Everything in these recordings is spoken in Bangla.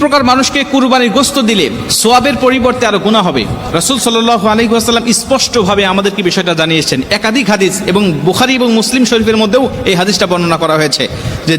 প্রকার মানুষকে কুরবানির গোশত দিলে সোয়াবের পরিবর্তে আরো গুনাহ হবে। রাসূল সাল্লাল্লাহু আলাইহি ওয়াসাল্লাম স্পষ্টভাবে আমাদেরকে বিষয়টা জানিয়েছেন। একাধিক হাদিস এবং বুখারী এবং মুসলিম শরীফের মধ্যেও এই হাদিসটা বর্ণনা করা হয়েছে যে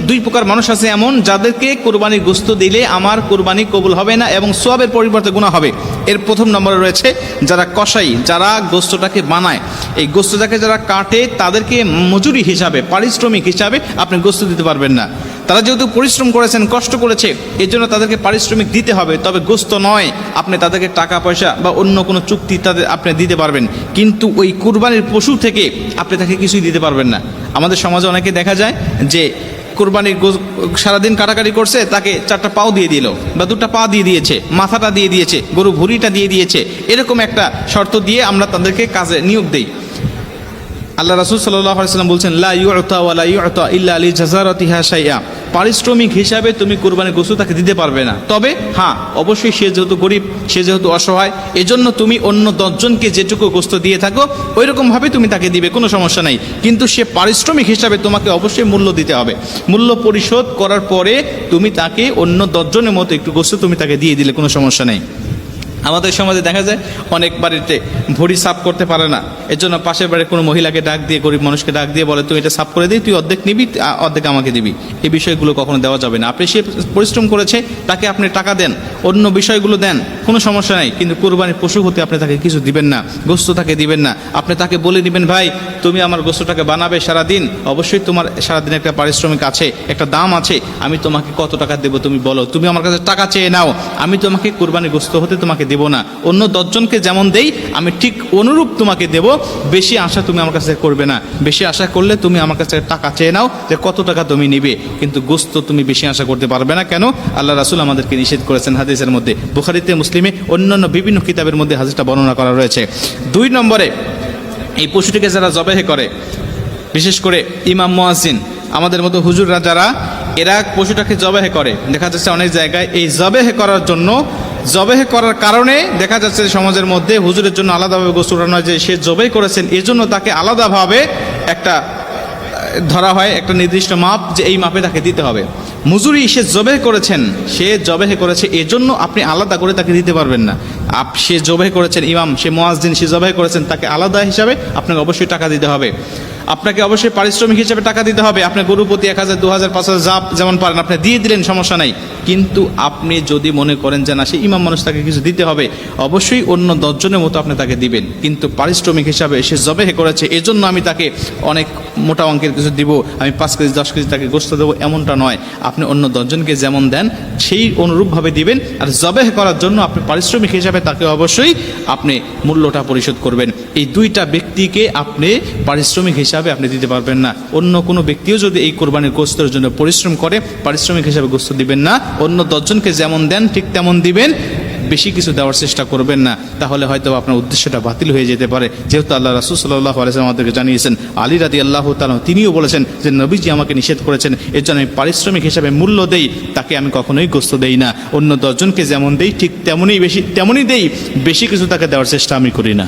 দুই প্রকার মানুষ আছে এমন, যাদেরকে কুরবানির গোশত দিলে আমার কুরবানি কবুল হবে না এবং সোয়াবের পরিবর্তে গুনাহ হবে। এর প্রথম নম্বরে রয়েছে যারা কসাই, যারা গোশতটাকে বানায়, এই গোশতটাকে যারা কাটে, তাদেরকে মজুরি হিসাবে, পারিশ্রমিক হিসাবে আপনি গোশত দিতে পারবেন না। তারা যেহেতু পরিশ্রম করেছেন, কষ্ট করেছে, এর জন্য তাদেরকে পারিশ্রমিক দিতে হবে, তবে গোশত নয়। আপনি তাদেরকে টাকা পয়সা বা অন্য কোনো চুক্তি তাদের আপনি দিতে পারবেন, কিন্তু ওই কুরবানির পশু থেকে আপনি তাকে কিছুই দিতে পারবেন না। আমাদের সমাজে অনেকে দেখা যায় যে কুরবানির সারাদিন কাটাকাটি করছে, তাকে 4টা পাও দিয়ে দিল বা 2টা পা দিয়ে দিয়েছে, মাথাটা দিয়ে দিয়েছে, গরু ভুঁড়িটা দিয়ে দিয়েছে, এরকম একটা শর্ত দিয়ে আমরা তাদেরকে কাজে নিয়োগ দেই। আল্লাহ রাসূল সাল্লাল্লাহু আলাইহি ওয়াসাল্লাম বলছেন, লা ইউতা ওয়া লা ইউতা ইল্লা লিজাযারাতিহা শাইআ। পারিশ্রমিক হিসাবে তুমি কুরবানির গোশত তাকে দিতে পারবে না, তবে হ্যাঁ অবশ্যই সে যেহেতু গরিব, সে যেহেতু অসহায়, এজন্য তুমি অন্য 10 জনকে যেটুকু গোশত দিয়ে থাকো ওইরকমভাবে তুমি তাকে দিবে, কোনো সমস্যা নাই। কিন্তু সে পারিশ্রমিক হিসাবে তোমাকে অবশ্যই মূল্য দিতে হবে। মূল্য পরিশোধ করার পরে তুমি তাকে অন্য 10 জনের মতো একটু গোশত তুমি তাকে দিয়ে দিলে কোনো সমস্যা নেই। আমাদের সমাজে দেখা যায় অনেক বাড়িতে ভুঁড়ি সাফ করতে পারে না, এর জন্য পাশের বাড়ির কোনো মহিলাকে ডাক দিয়ে, গরিব মানুষকে ডাক দিয়ে বলে, তুই এটা সাফ করে দিই, তুই অর্ধেক নিবি, অর্ধেক আমাকে দিবি। এই বিষয়গুলো কখনো দেওয়া যাবে না। আপনি সে পরিশ্রম করেছে, তাকে আপনি টাকা দেন, অন্য বিষয়গুলো দেন, কোনো সমস্যা নাই, কিন্তু কুরবানির পশু হতে আপনি তাকে কিছু দিবেন না, গোশত তাকে দিবেন না। আপনি তাকে বলে দিবেন, ভাই তুমি আমার গোশতটাকে বানাবে সারাদিন, অবশ্যই তোমার সারাদিন একটা পারিশ্রমিক আছে, একটা দাম আছে, আমি তোমাকে কত টাকা দেবো তুমি বলো, তুমি আমার কাছে টাকা চেয়ে নাও, আমি তোমাকে কুরবানির গোশত হতে তোমাকে দেবো না। অন্য 10 জনকে যেমন দেই আমি ঠিক অনুরূপ তোমাকে দেব। বেশি আশা তুমি আমার কাছে করবে না। বেশি আশা করলে তুমি আমার কাছে টাকা চেয়ে নাও যে কত টাকা তুমি নিবে, কিন্তু গোশত তুমি বেশি আশা করতে পারবে না। কেন? আল্লাহ রাসূল আমাদেরকে নিষেধ করেছেন হাদিসের মধ্যে, বুখারীতে, মুসলিমে, অন্যান্য বিভিন্ন কিতাবের মধ্যে হাদিসটা বর্ণনা করা রয়েছে। 2 নম্বরে, এই পশুটিকে যারা জবাহ করে, বিশেষ করে ইমাম মুয়াজ্জিন, আমাদের মতো হুজুররা যারা, এরা পশুটাকে জবাহ করে, দেখা যাচ্ছে অনেক জায়গায় এই জবাহ করার জন্য, জবাহ করার কারণে দেখা যাচ্ছে সমাজের মধ্যে হুজুরের জন্য আলাদাভাবে গোশত রান্না হয়, যে সে জবাহ করেছেন এই জন্য তাকে আলাদাভাবে একটা ধরা হয়, একটা নির্দিষ্ট মাপ, যে এই মাপে তাকে দিতে হবে। মজুরি সে জবাহ করেছেন, সে জবাহ করেছে এজন্য আপনি আলাদা করে তাকে দিতে পারবেন না। সে জবাহ করেছেন, ইমাম, সে মুয়াজ্জিন, সে জবাহ করেছেন, তাকে আলাদা হিসাবে আপনাকে অবশ্যই টাকা দিতে হবে। আপনাকে অবশ্যই পারিশ্রমিক হিসেবে টাকা দিতে হবে। আপনি গরু প্রতি 1000, 2000, 5000 যা যেমন পারেন আপনি দিয়ে দিলেন, সমস্যা নাই। কিন্তু আপনি যদি মনে করেন যে না, সে ইমাম মানুষ, তাকে কিছু দিতে হবে, অবশ্যই অন্য 10 জনের মতো আপনি তাকে দিবেন, কিন্তু পারিশ্রমিক হিসাবে সে জবাহ করেছে এজন্য আমি তাকে অনেক মোটা অঙ্কের কিছু দিব, আমি 5 কেজি 10 কেজি তাকে গোশত দেবো, এমনটা নয়। আপনি অন্য 10 জনকে যেমন দেন সেই অনুরূপভাবে দিবেন, আর জবাহ করার জন্য আপনি পারিশ্রমিক হিসাবে তাকে অবশ্যই আপনি মূল্যটা পরিশোধ করবেন। এই 2টা ব্যক্তিকে আপনি পারিশ্রমিক হিসাবে আপনি দিতে পারবেন না। অন্য কোনো ব্যক্তিও যদি এই কোরবানির গোশতের জন্য পরিশ্রম করে, পারিশ্রমিক হিসাবে গোশত দিবেন না। অন্য 10 জনকে যেমন দেন ঠিক তেমন দিবেন, বেশি কিছু দেওয়ার চেষ্টা করবেন না, তাহলে হয়তো আপনার উদ্দেশ্যটা বাতিল হয়ে যেতে পারে। যেহেতু আল্লাহ রাসূল সাল্লাল্লাহু আলাইহি ওয়াসাল্লাম আমাদেরকে জানিয়েছেন, আলী রাদিয়াল্লাহু তাআলা তিনিও বলেছেন যে নবীজি আমাকে নিষেধ করেছেন, এর জন্য আমি পারিশ্রমিক হিসাবে মূল্য দেই, তাকে আমি কখনোই গোশত দেই না। অন্য 10 জনকে যেমন দেই ঠিক তেমনই দেই, বেশি কিছু তাকে দেওয়ার চেষ্টা আমি করি না।